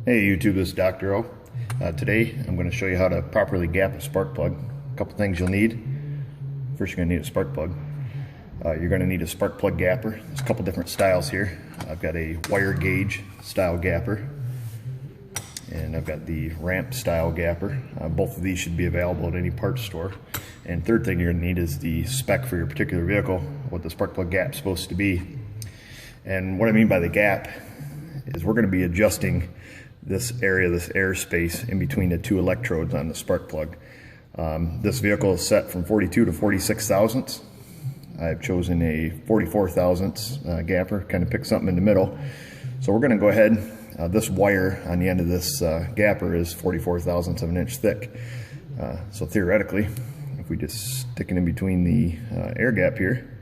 Hey YouTube, this is Dr. O. Today I'm going to show you how to properly gap a spark plug. A couple things you'll need. First, you're going to need a spark plug. You're going to need a spark plug gapper. There's a couple different styles here. I've got a wire gauge style gapper, and I've got the ramp style gapper. Both of these should be available at any parts store. And third thing you're going to need is the spec for your particular vehicle, what the spark plug gap's supposed to be. And what I mean by the gap is we're going to be adjusting this area, this airspace in between the two electrodes on the spark plug. This vehicle is set from 42 to 46 thousandths. I've chosen a 44 thousandths gapper, kind of pick something in the middle. So we're going to go ahead, this wire on the end of this gapper is 44 thousandths of an inch thick. So theoretically, if we just stick it in between the air gap here,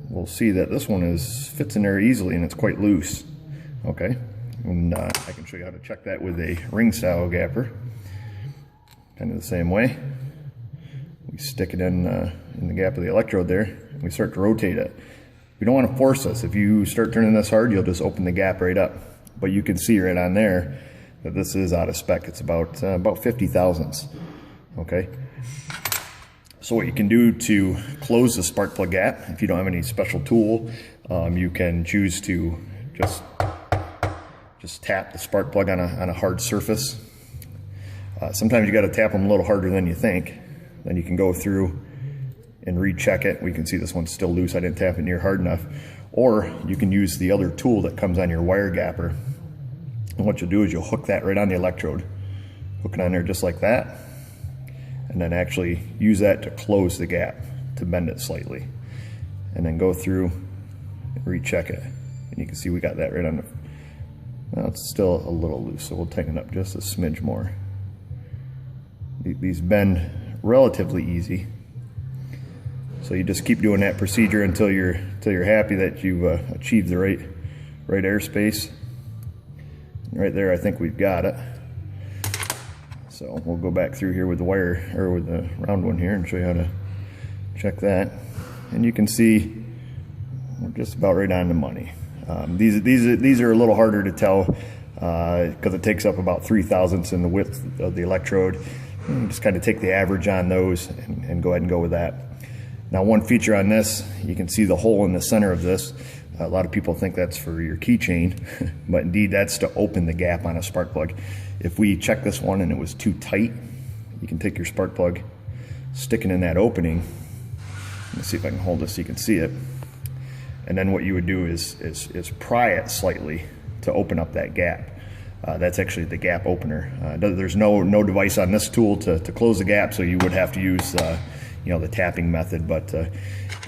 we'll see that this one fits in there easily and it's quite loose. Okay. And I can show you how to check that with a ring style gapper. Kind of the same way. We stick it in the gap of the electrode there, and we start to rotate it. We don't want to force this. If you start turning this hard, you'll just open the gap right up. But you can see right on there that this is out of spec. It's about 50 thousandths. Okay. So what you can do to close the spark plug gap, if you don't have any special tool, you can choose to just tap the spark plug on a hard surface. Sometimes you got to tap them a little harder than you think. Then you can go through and recheck it. We can see this one's still loose. I didn't tap it near hard enough. Or you can use the other tool that comes on your wire gapper. And what you'll do is you'll hook that right on the electrode. Hook it on there just like that. And then actually use that to close the gap, to bend it slightly. And then go through and recheck it. And you can see we got that right on the... Well, it's still a little loose, so we'll tighten it up just a smidge more. These bend relatively easy, so you just keep doing that procedure until you're happy that you've achieved the right airspace. Right there, I think we've got it. So we'll go back through here with the wire, or with the round one here, and show you how to check that. And you can see we're just about right on the money. These are a little harder to tell because it takes up about 3 thousandths in the width of the electrode. You just kind of take the average on those and go ahead and go with that. Now, one feature on this, you can see the hole in the center of this. A lot of people think that's for your keychain, but indeed that's to open the gap on a spark plug. If we check this one and it was too tight, you can take your spark plug, stick it in that opening. Let me see if I can hold this so you can see it. And then what you would do is pry it slightly to open up that gap. That's actually the gap opener. There's no device on this tool to close the gap, so you would have to use the tapping method. But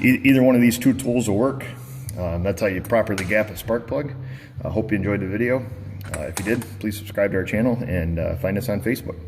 either one of these two tools will work. That's how you properly gap a spark plug. I hope you enjoyed the video. If you did, please subscribe to our channel and find us on Facebook.